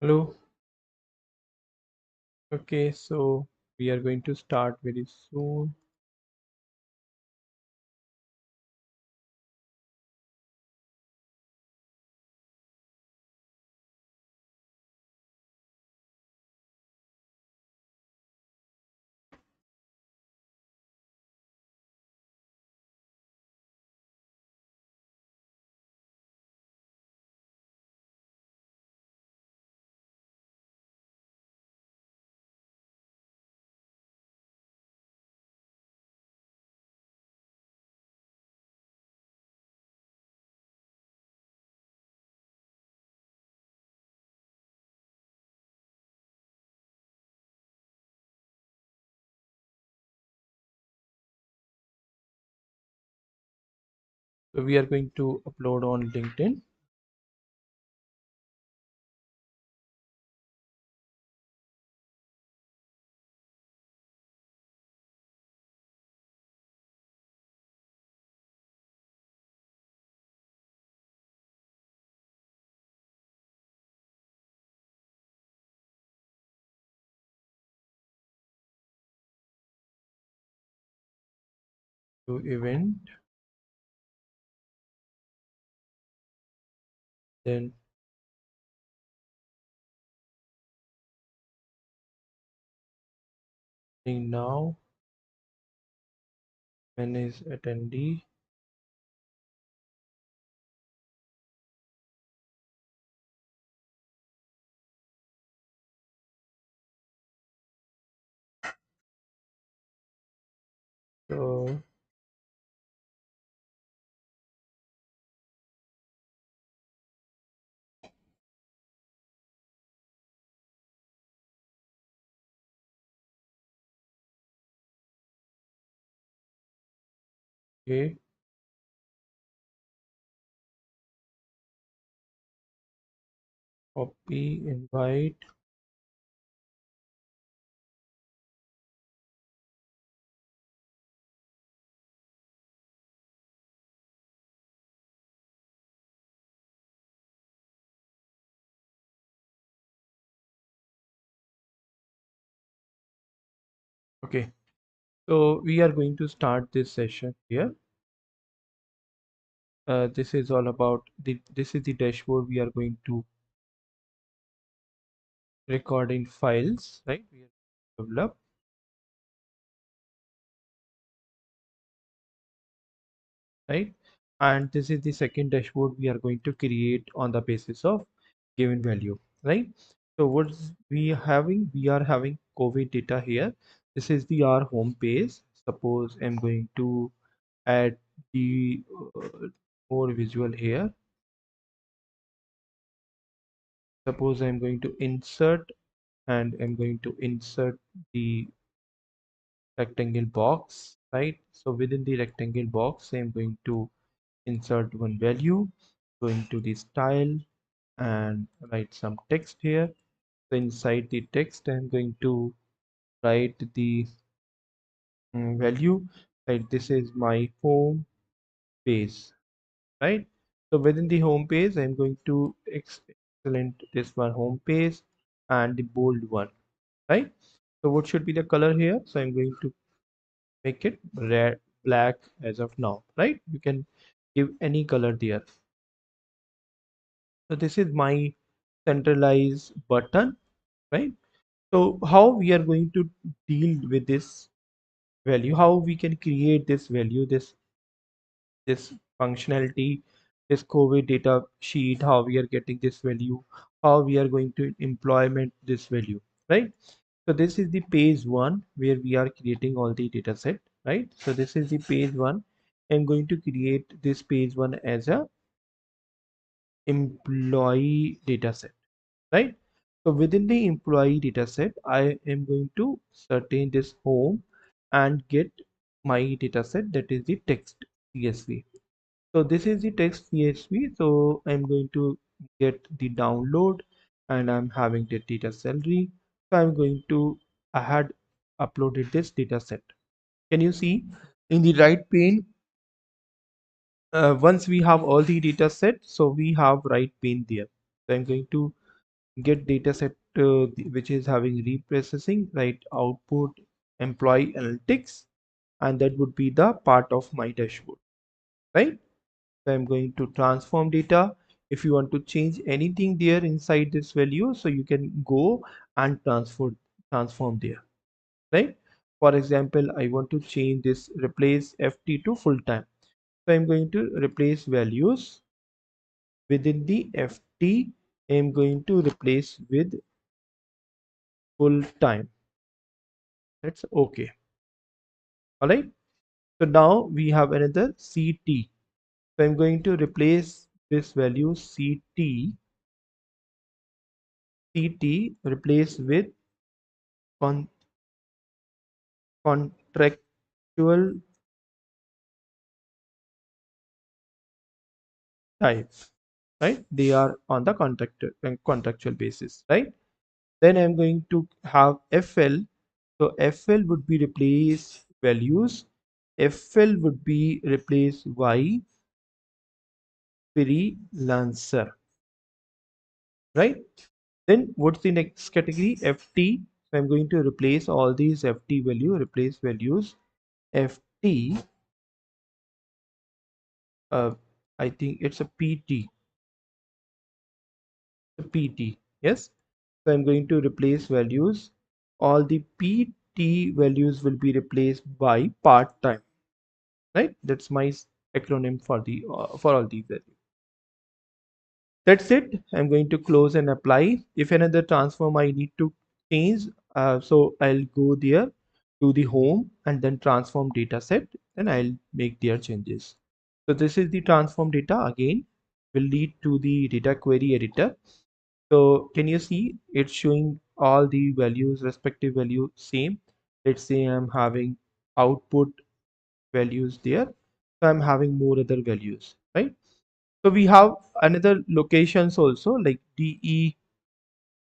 Hello. Okay, so we are going to start very soon. So we are going to upload on LinkedIn. To event, then now manage attendee. So okay, copy, invite. Okay, so we are going to start this session here. This is all about this is the dashboard we are going to record in files, right? We are develop. Right? And this is the second dashboard we are going to create on the basis of given value, right? So what's we are having COVID data here. This is the our home page. Suppose I'm going to add the more visual here. Suppose I'm going to insert and I'm going to insert the rectangle box, right? So within the rectangle box, I'm going to insert one value, going to the style and write some text here. So inside the text, I'm going to write the value, right? This is my home page, right? So within the home page, I'm going to excellent this one home page and the bold one, right? So what should be the color here? So I'm going to make it red, black as of now, right? You can give any color there. So this is my centralized button, right? So how we are going to deal with this value, how we can create this value, this functionality, this COVID data sheet, how we are getting this value, how we are going to implement this value, right? So this is the page one where we are creating all the data set, right? So this is the page one. I'm going to create this page one as a employee data set, right? So within the employee data set, I am going to certain this home and get my data set, that is the text CSV. So this is the text CSV. So I'm going to get the download and I'm having the data salary. So I'm going to, I had uploaded this data set. Can you see in the right pane? Once we have all the data set, so we have right pane there. So I'm going to get data set which is having reprocessing, right? Output employee analytics, and that would be the part of my dashboard, right? So I'm going to transform data. If you want to change anything there inside this value, so you can go and transform there, right? For example, I want to change this, replace FT to full time. So I'm going to replace values within the FT. I'm going to replace with full time. That's okay. All right. So now we have another CT. So I'm going to replace this value CT replace with con contractual types, right? They are on the contractual basis, right? Then I'm going to have FL. So FL would be replace values. FL would be replace Y freelancer, right? Then what's the next category? FT. So I'm going to replace all these FT value, replace values. FT, I think it's a PT, yes. So I'm going to replace values. All the PT values will be replaced by part-time, right? That's my acronym for the for all these values. That's it. I'm going to close and apply. If another transform I need to change, so I'll go there to the home and then transform data set, and I'll make their changes. So this is the transform data again, will lead to the data query editor. So can you see it's showing all the values, respective value same. Let's say I'm having output values there. So I'm having more other values, right? So we have another locations also like DE,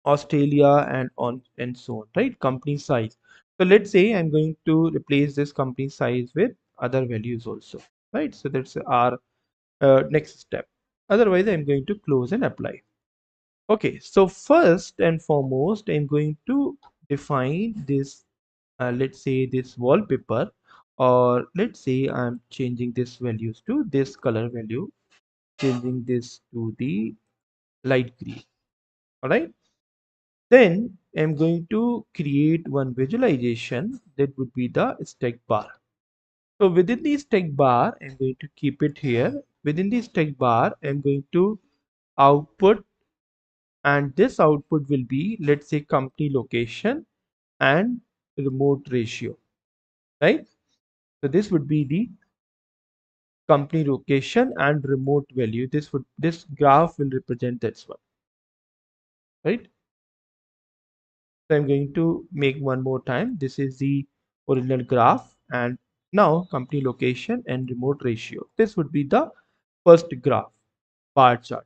Australia, and on and so on, right? Company size. So let's say I'm going to replace this company size with other values also, right? So that's our next step. Otherwise, I'm going to close and apply. Okay, so first and foremost, I'm going to define this, let's say this wallpaper, or let's say I'm changing this values to this color value, changing this to the light green. All right. Then I'm going to create one visualization that would be the stack bar. So within the stack bar, I'm going to keep it here. Within the stack bar, I'm going to output, and this output will be, let's say, company location and remote ratio, right? So this would be the company location and remote value. This graph will represent that one, right? So I'm going to make one more time. This is the original graph, and now company location and remote ratio. This would be the first graph, bar chart.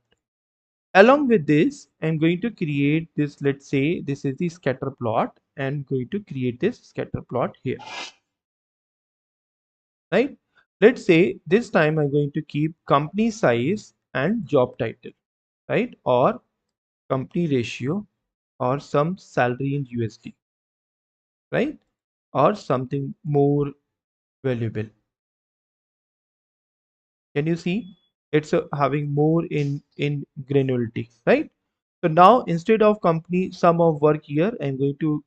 Along with this, I'm going to create this. Let's say this is the scatter plot, and going to create this scatter plot here, right? Let's say this time I'm going to keep company size and job title, right? Or company ratio, or some salary in USD, right? Or something more valuable. Can you see it's having more in granularity, right? So now instead of company sum of work year, I'm going to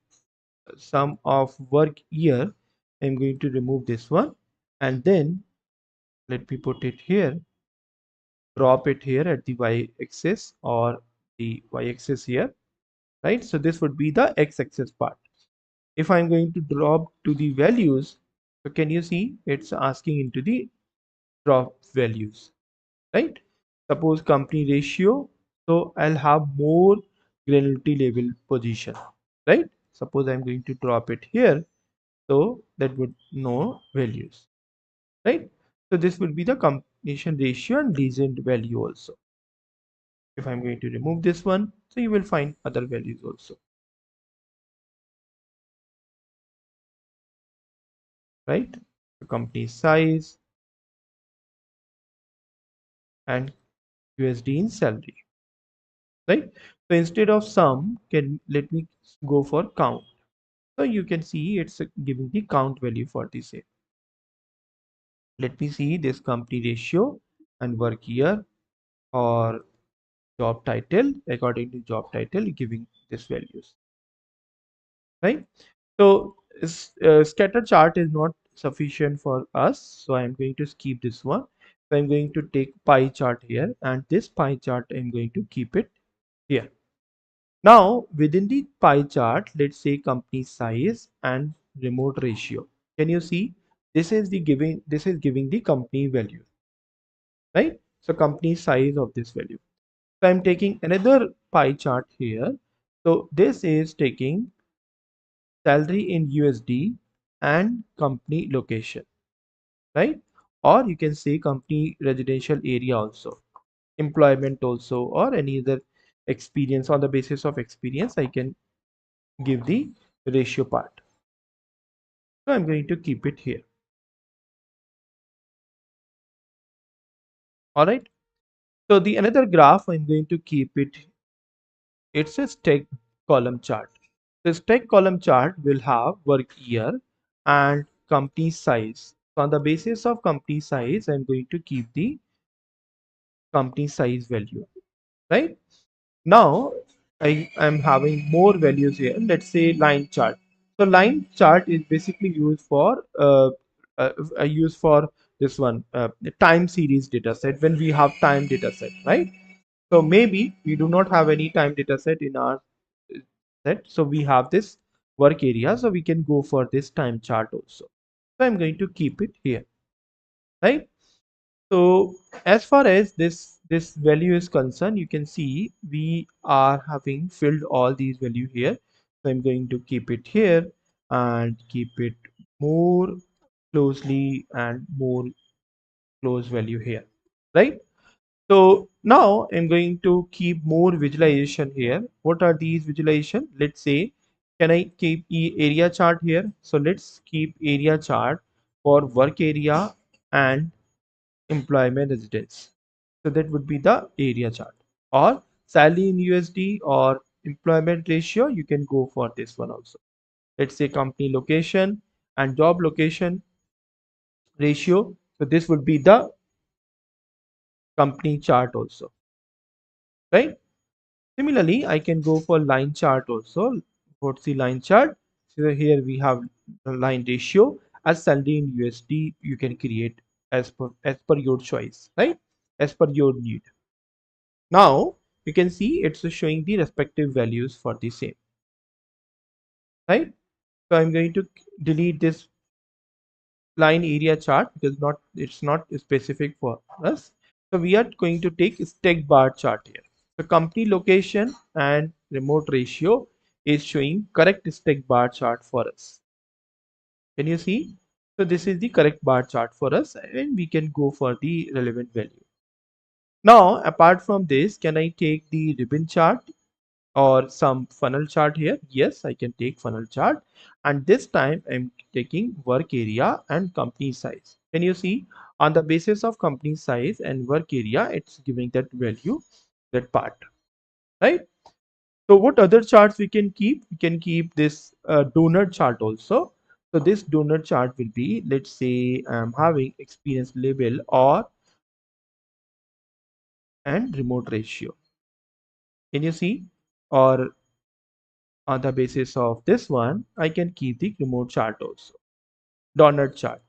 sum of work year, I'm going to remove this one, and then let me put it here, drop it here at the y-axis, or the y-axis here, right? So this would be the x-axis part. If I'm going to drop to the values, so can you see it's asking into the drop values, right? Suppose company ratio, so I'll have more granularity level position, right? Suppose I'm going to drop it here, so that would know values, right? So this would be the combination ratio and legend value also. If I'm going to remove this one, so you will find other values also, right? The company size and USD in salary. right? So instead of sum, let me go for count. So you can see it's giving the count value for the same. Let me see this company ratio and work year or job title. According to job title, giving this values, right? So scatter chart is not sufficient for us. So I'm going to skip this one. So I'm going to take pie chart here, and this pie chart I'm going to keep it here. Now within the pie chart, let's say company size and remote ratio. Can you see this is giving the company value, right? So company size of this value. So I'm taking another pie chart here. So this is taking salary in USD and company location, right? Or you can say company residential area also, employment also, or any other experience. On the basis of experience, I can give the ratio part. So I'm going to keep it here. All right. So the another graph I'm going to keep it. It's a stack column chart. The stack column chart will have work year and company size. So on the basis of company size, I'm going to keep the company size value, right? Now I am having more values here. Let's say line chart. So line chart is basically used for this one, the time series data set, when we have time data set, right? So maybe we do not have any time data set in our set. So we have this work area. So we can go for this time chart also. So I'm going to keep it here, right? So as far as this value is concerned, you can see we are having filled all these value here. So I'm going to keep it here and keep it more closely and more close value here, right? So now I'm going to keep more visualization here. What are these visualization? Let's say, can I keep area chart here? So let's keep area chart for work area and employment residence. So that would be the area chart, or salary in USD or employment ratio. You can go for this one also. Let's say company location and job location ratio. So this would be the company chart also, right? Similarly, I can go for line chart also. What's the line chart? So here we have the line ratio as salary in USD. You can create as per your choice, right? As per your need. Now you can see it's showing the respective values for the same, right? So I'm going to delete this line area chart because it's not specific for us. So we are going to take stack bar chart here. So company location and remote ratio is showing correct stack bar chart for us. Can you see? So this is the correct bar chart for us, and we can go for the relevant value. Now apart from this, can I take the ribbon chart or some funnel chart here? Yes, I can take funnel chart, and this time I'm taking work area and company size. Can you see? On the basis of company size and work area, it's giving that value, that part, right? So what other charts we can keep? We can keep this donut chart also. So this donut chart will be, let's say I'm having experience level or and remote ratio. Can you see? Or on the basis of this one, I can keep the remote chart also, donut chart,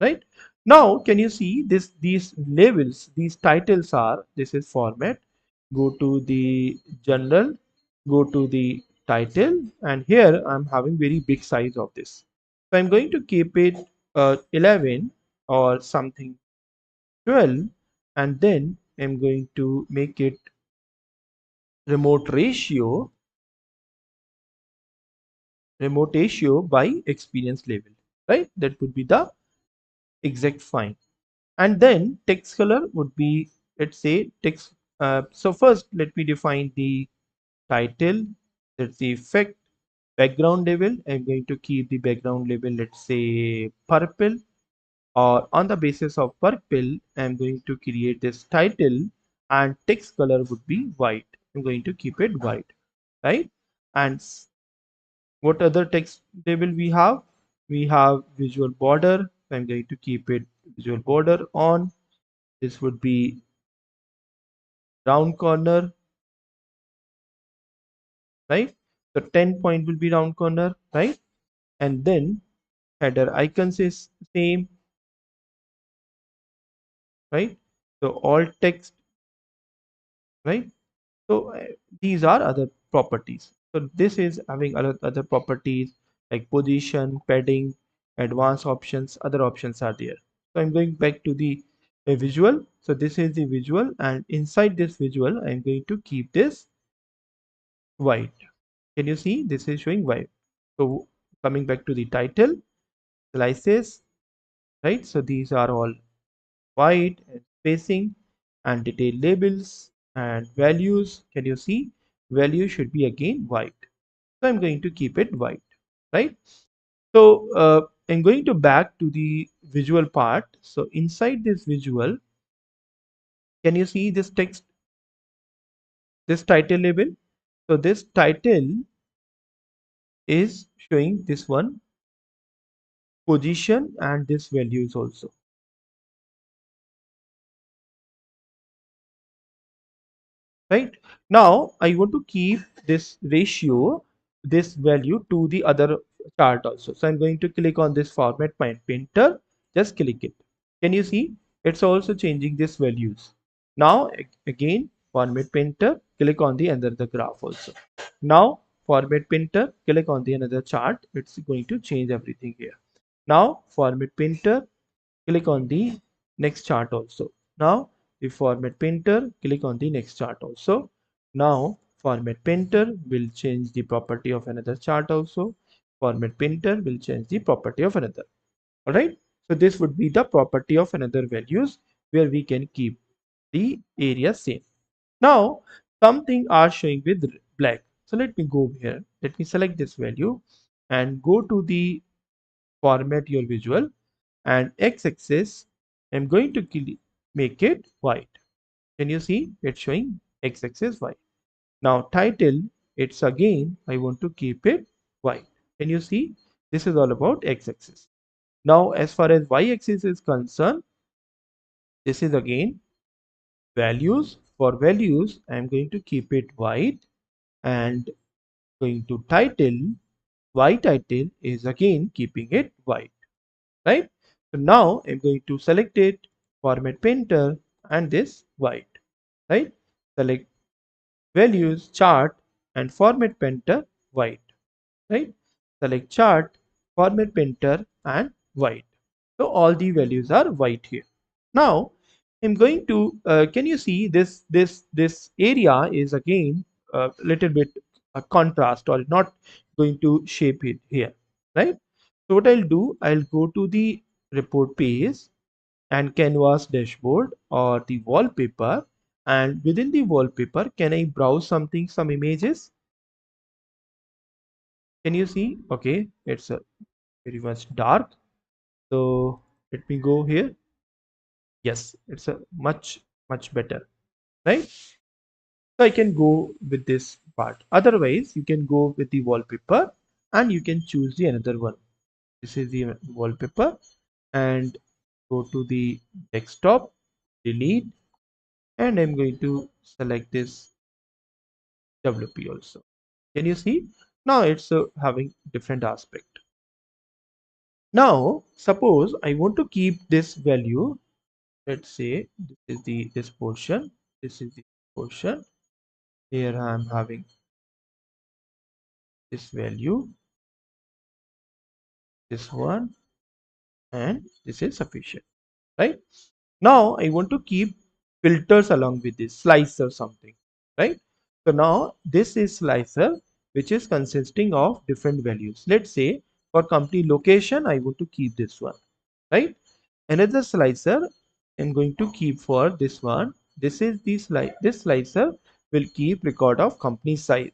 right? Now can you see this, these labels, these titles are, this is format, go to the general, go to the title, and here I'm having very big size of this. So I'm going to keep it 11 or something 12, and then I'm going to make it remote ratio by experience level, right? That would be the exact fine. And then text color would be, let's say text. So first let me define the title. That's the effect. Background label, I'm going to keep the background label, let's say purple, or on the basis of purple I'm going to create this title, and text color would be white. I'm going to keep it white, right? And what other text label we have? We have visual border. So I'm going to keep it visual border on. This would be round corner, right? So 10 point will be round corner, right? And then header icons is same, right? So all text, right? So these are other properties. So this is having other properties like position, padding, advanced options, other options are there. So I'm going back to the visual. So this is the visual, and inside this visual, I'm going to keep this white. Can you see this is showing white? So coming back to the title, slices, right? So these are all white, and spacing and detail labels and values. Can you see? Value should be again white. So I'm going to keep it white, right? So I'm going to back to the visual part. So inside this visual, can you see this text, this title label? So this title is showing this one position and this values also. Right now I want to keep this ratio, this value to the other chart also. So I'm going to click on this format painter, just click it. Can you see it's also changing these values? Now again format painter, click on the another graph also. Now format painter, click on the another chart, it's going to change everything here. Now format painter, click on the next chart also. Now the format painter, click on the next chart also. Now format painter will change the property of another chart also. Format painter will change the property of another. All right. So this would be the property of another values where we can keep the area same. Now something are showing with black. So let me go here. Let me select this value and go to the format your visual, and x-axis I'm going to make it white. Can you see it's showing x-axis white? Now title, it's again I want to keep it white. Can you see this is all about x-axis? Now as far as y-axis is concerned, this is again values. For values I'm going to keep it white, and going to title, y title is again keeping it white, right? So now I'm going to select it, format painter, and this white, right? Select values, chart, and format painter, white, right? Select chart, format painter, and white. So all the values are white here. Now I'm going to, can you see this area is again a little bit a contrast or not going to shape it here, right? So what I'll do, I'll go to the report page and canvas dashboard or the wallpaper, and within the wallpaper, can I browse something, some images? Can you see? Okay, it's very much dark. So let me go here. Yes, it's a much better, right? So I can go with this part. Otherwise, you can go with the wallpaper and you can choose the another one. This is the wallpaper, and go to the desktop, delete, and I'm going to select this WP also. Can you see? Now it's having different aspect. Now suppose I want to keep this value. Let's say this is this portion. This is the portion. Here I am having this value, this one, and this is sufficient, right? Now I want to keep filters along with this slicer something, right? So now this is slicer which is consisting of different values. Let's say for company location I want to keep this one, right? Another slicer I'm going to keep for this one. This is the this slicer will keep record of company size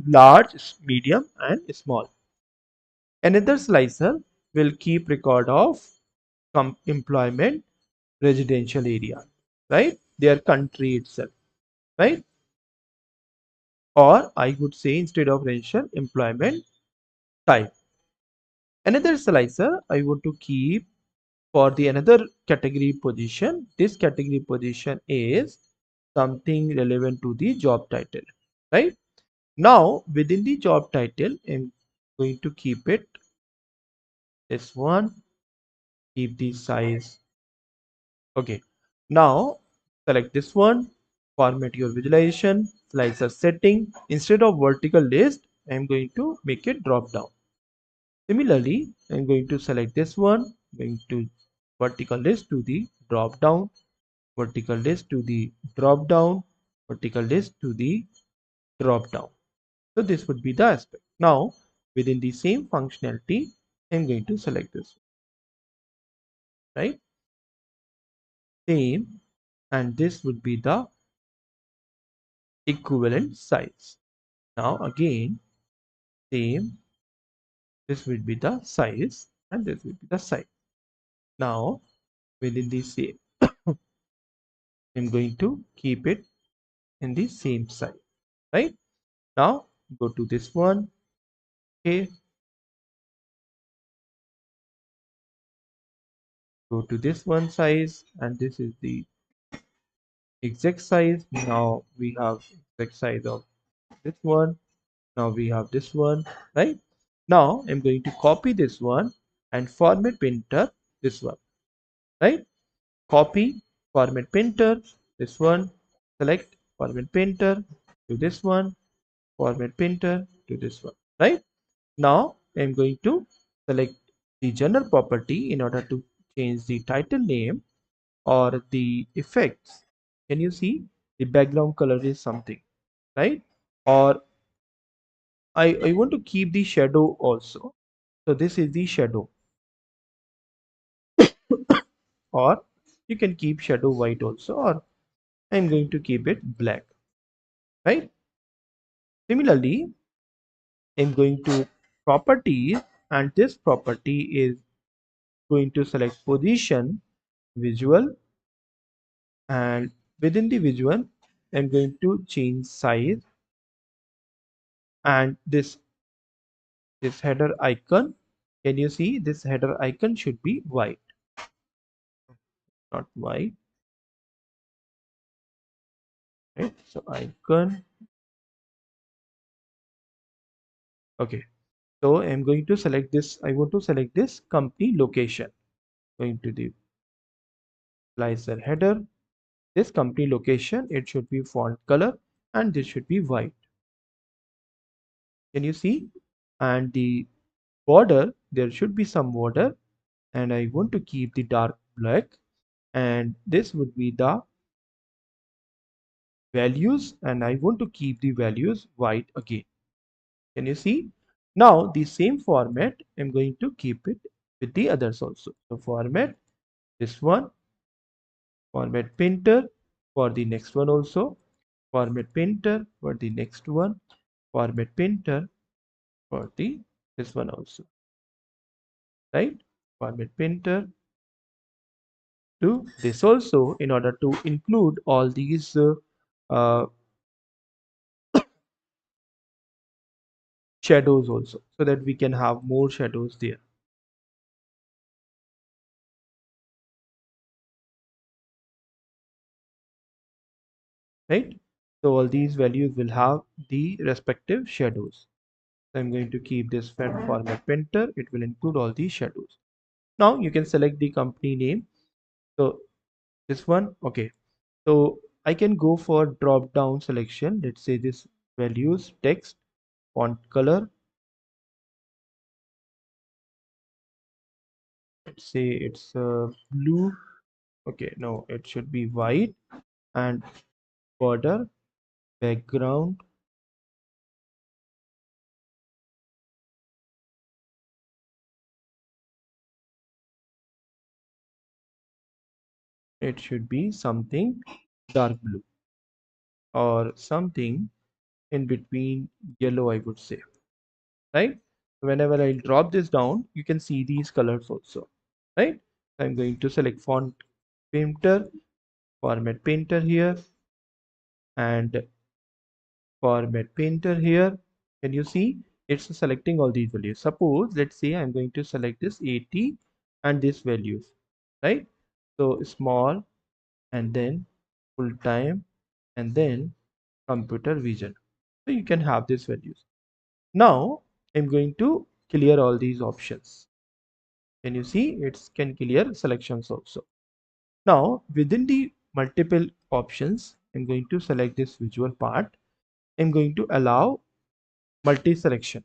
large, medium, and small. Another slicer will keep record of employment, residential area, right? Their country itself, right? or I would say instead of residential employment type. Another slicer I want to keep for the another category position. This category position is something relevant to the job title, right? Now within the job title, I'm going to keep it this one, keep the size. Okay, now select this one, format your visualization, slicer setting. Instead of vertical list, I'm going to make it drop down. Similarly, I'm going to select this one, going to vertical list to the drop down, vertical list to the drop down, vertical list to the drop down. So this would be the aspect. Now within the same functionality, I'm going to select this, right? Same, and this would be the equivalent size. Now again, same, this will be the size and this will be the size. Now within the same, I'm going to keep it in the same size, right? Now go to this one. Okay, go to this one size, and this is the exact size. Now we have exact size of this one. Now we have this one, right? Now I'm going to copy this one and format printer this one, right? Copy, format printer this one, select format printer to this one, format printer to this one, right? Now I'm going to select the general property in order to change the title name or the effects. Can you see the background color is something, right? Or I want to keep the shadow also. So this is the shadow, or you can keep shadow white also, or I'm going to keep it black, right? Similarly, I'm going to properties, and this property is going to select position, visual, and within the visual, I'm going to change size, and this header icon. Can you see this header icon should be white, not white, right? So icon. Okay. So I'm going to select this. I want to select this company location. Going to the slicer header. This company location, it should be font color and this should be white. Can you see? And the border, there should be some border, and I want to keep the dark black, and this would be the values, and I want to keep the values white again. Can you see? Now the same format, I'm going to keep it with the others also. So format this one, format printer for the next one also, format printer for the next one, format printer for the this one also, right? Format printer to this also, in order to include all these uh, shadows also, so that we can have more shadows there, right? So all these values will have the respective shadows. So I'm going to keep this format printer, it will include all these shadows. Now you can select the company name. So this one, okay, so I can go for drop down selection. Let's say this values text font color, let's say it's blue. Okay, no, it should be white, and border background, it should be something dark blue or something in between yellow, I would say, right? Whenever I drop this down, you can see these colors also, right? I'm going to select font painter, format painter here, and format painter here. Can you see it's selecting all these values? Suppose let's say I'm going to select this 80 and these values, right? So small and then full time and then computer vision. So you can have these values. Now I'm going to clear all these options. Can you see it can clear selections also? Now within the multiple options, I'm going to select this visual part. I'm going to allow multi-selection.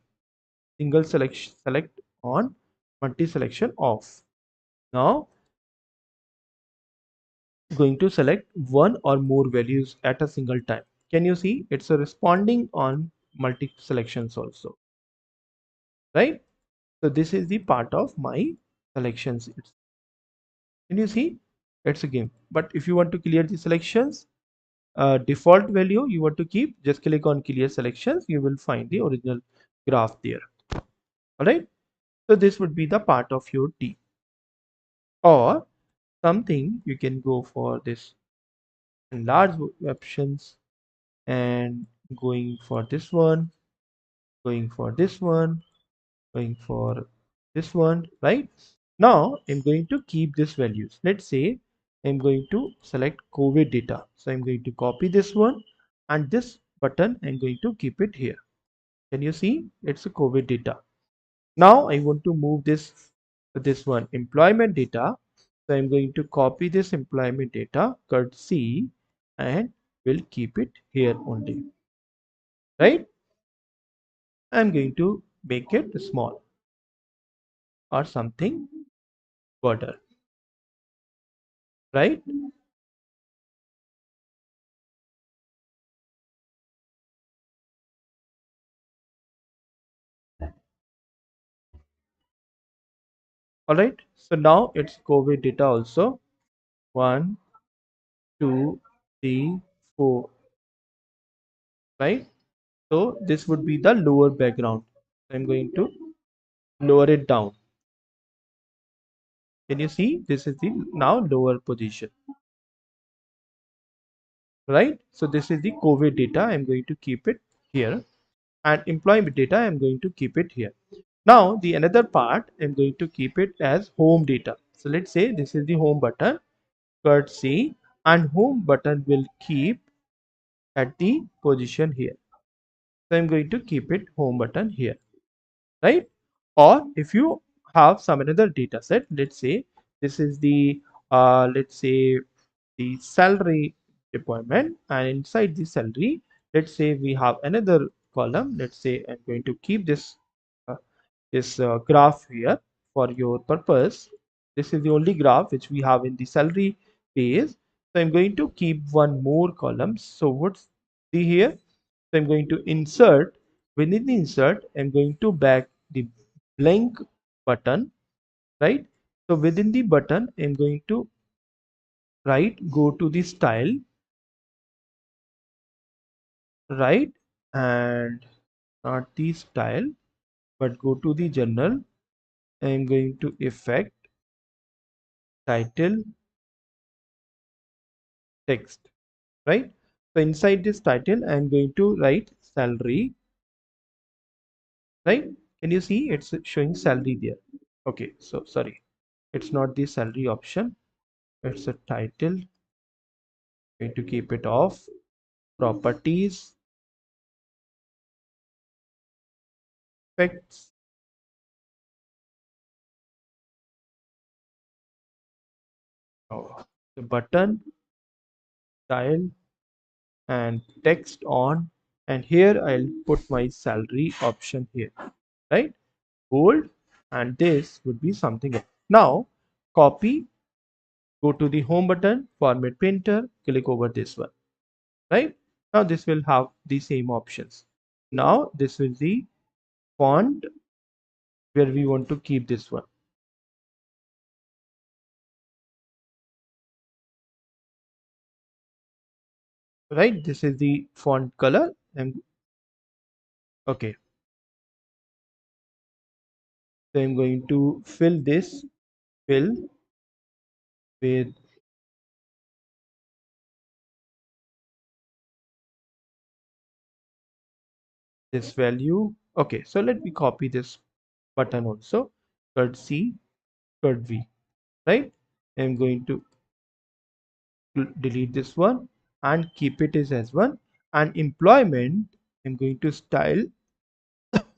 Single selection select on, multi-selection off. Now going to select one or more values at a single time. Can you see it's a responding on multi selections also, right? So this is the part of my selections. Can you see it's a game? But if you want to clear the selections, default value you want to keep, just click on clear selections. You will find the original graph there. All right. So this would be the part of your team. Or something you can go for this large options and going for this one, going for this one, going for this one, right? Now I'm going to keep these values. Let's say I'm going to select COVID data. So I'm going to copy this one and this button I'm going to keep it here. Can you see it's a COVID data? Now I want to move this one employment data. So I'm going to copy this employment data, cut C, and will keep it here only, right? I'm going to make it small or something border, right? All right. So now it's COVID data also. One, two, three, four, right? So this would be the lower background. I'm going to lower it down. Can you see? This is the now lower position, right? So this is the COVID data. I'm going to keep it here, and employment data. I'm going to keep it here. Now the another part, I'm going to keep it as home data. So let's say this is the home button, cut C, and home button will keep at the position here. So I'm going to keep it home button here, right? Or if you have some another data set, let's say this is the let's say the salary deployment, and inside the salary, let's say we have another column. Let's say I'm going to keep uh, this graph here for your purpose. This is the only graph which we have in the salary page. So I'm going to keep one more column. So what's the here? So I'm going to insert. Within the insert, I'm going to back the blank button, right? So within the button, I'm going to go to the style, right? And not the style, but go to the general. I'm going to effect title text, right? So inside this title, I'm going to write salary, right? Can you see it's showing salary there? Okay, so sorry, it's not the salary option, it's a title. Going to keep it off. Properties, effects. Oh, the button, style, and text on. And here I'll put my salary option here, right? Bold, and this would be something else. Now, copy, go to the home button, format printer, click over this one, right? Now this will have the same options. Now this is the font where we want to keep this one, right? This is the font color, and okay, so I'm going to fill with this value. Okay, so let me copy this button also. Ctrl C, Ctrl V, right? I'm going to delete this one and keep it as one. And employment, I'm going to style,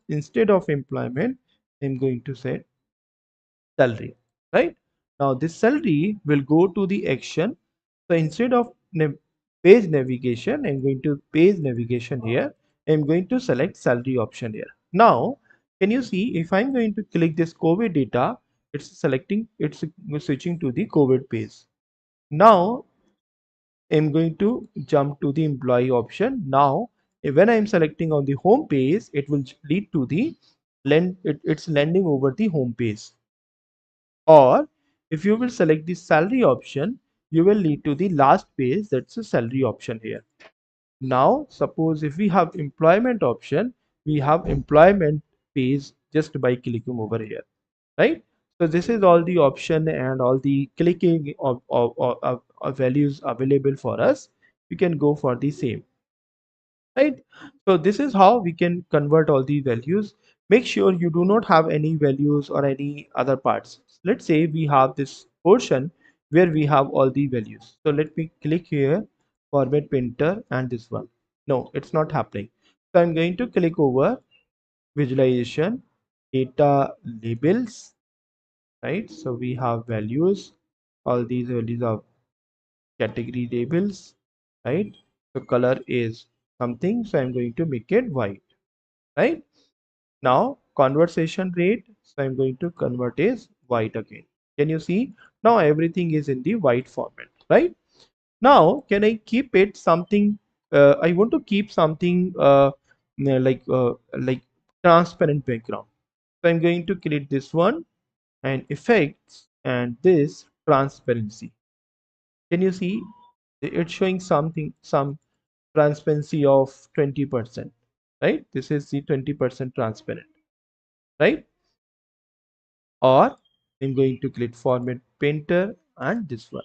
instead of employment, I'm going to say salary, right? Now this salary will go to the action. So instead of page navigation, I'm going to page navigation here. I'm going to select salary option here. Now, can you see if I'm going to click this COVID data, it's selecting, it's switching to the COVID page. Now, I'm going to jump to the employee option. Now, when I'm selecting on the home page, it will lead to the it's landing over the home page. Or if you will select the salary option, you will lead to the last page, that's the salary option here. Now suppose if we have employment option, we have employment page just by clicking over here, right? So this is all the option and all the clicking of values available for us. We can go for the same, right? So this is how we can convert all the values. Make sure you do not have any values or any other parts. Let's say we have this portion where we have all the values. So let me click here, format printer, and this one. No, it's not happening. So I'm going to click over visualization, data labels, right? So we have values, all these values are category labels, right? So color is something, so I'm going to make it white, right? Now conversation rate, so I'm going to convert is white again. Can you see? Now everything is in the white format, right? Now can I keep it something, I want to keep something like transparent background. So I'm going to create this one and effects and this transparency. Can you see? It's showing something, some transparency of 20%, right? This is the 20% transparent, right? Or I'm going to click format painter and this one,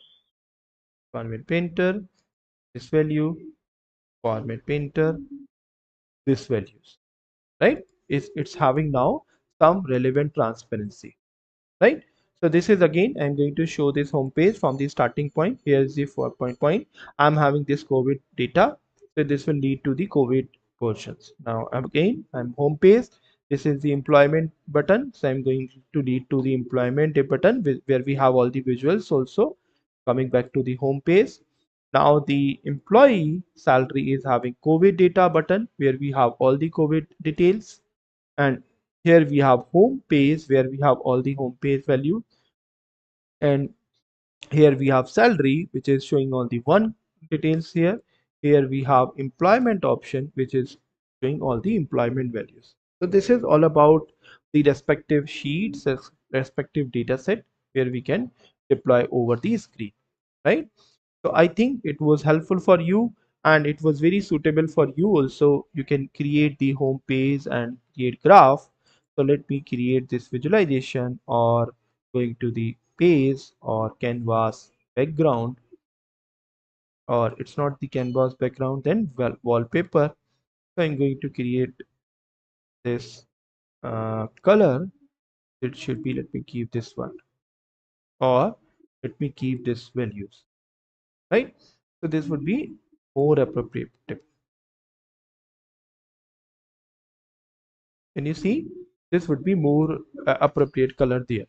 format painter, this value, format painter, this values, right? It's having now some relevant transparency, right? So this is again, I'm going to show this home page from the starting point. Here is the 4 point. I'm having this COVID data, so this will lead to the COVID portions. Now again, I'm home page. This is the employment button, so I'm going to lead to the employment button where we have all the visuals also. Coming back to the home page, now the employee salary is having COVID data button where we have all the COVID details, and here we have home page where we have all the home page value, and here we have salary which is showing all the one details here. Here we have employment option which is showing all the employment values. So this is all about the respective sheets, respective data set where we can deploy over the screen, right? So I think it was helpful for you and it was very suitable for you also. You can create the home page and create graph. So let me create this visualization, or going to the page or canvas background, or it's not the canvas background, then wallpaper. So I'm going to create this color. It should be, let me keep this one, or let me keep this values, right? So this would be more appropriate. Can you see? This would be more appropriate color there,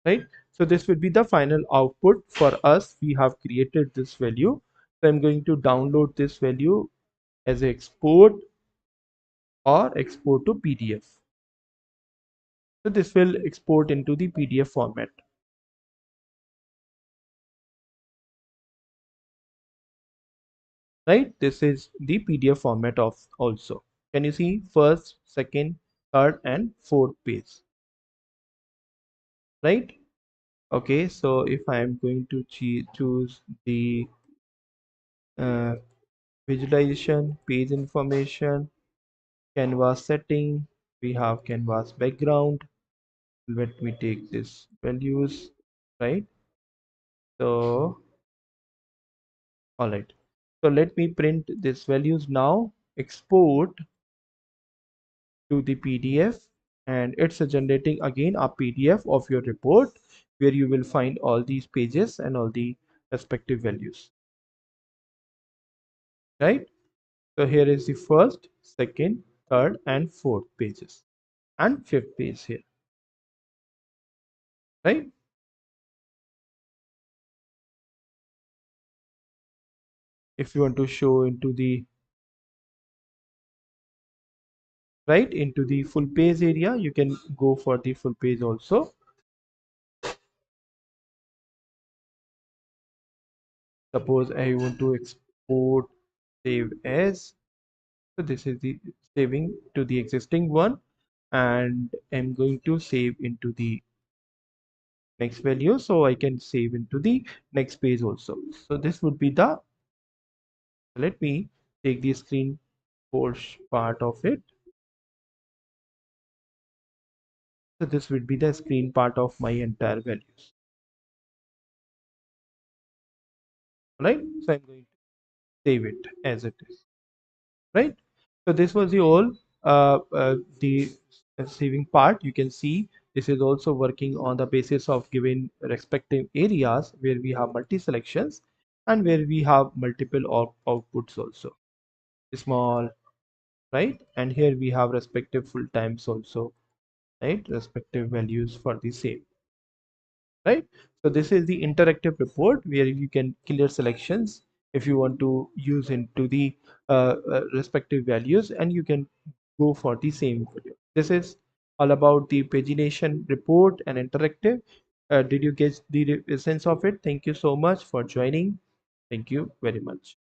right? So this would be the final output for us. We have created this value. So I'm going to download this value as export or export to PDF. So this will export into the PDF format, right? This is the PDF format of also. Can you see first, second, third, and fourth page, right? Okay, so if I am going to choose the uh, visualization, page information, canvas setting, we have canvas background. Let me take this values, right? So all right, so let me print this values now. export to the PDF, and it's generating again a PDF of your report where you will find all these pages and all the respective values, right? So here is the first, second, third, and fourth pages, and fifth page here, right? If you want to show into the right into the full page area, you can go for the full page also. Suppose I want to export, save as, so this is the saving to the existing one, and I'm going to save into the next value, so I can save into the next page also. So this would be the, let me take the screen course part of it. So this would be the screen part of my entire values, right? So I'm going to save it as it is, right? So this was the all the saving part. You can see this is also working on the basis of given respective areas where we have multi selections and where we have multiple outputs also, small, right? And here we have respective full times also, right? Respective values for the same, right? So this is the interactive report where you can clear selections if you want to use into the respective values, and you can go for the same video. This is all about the pagination report and interactive. Did you get the sense of it? Thank you so much for joining. Thank you very much.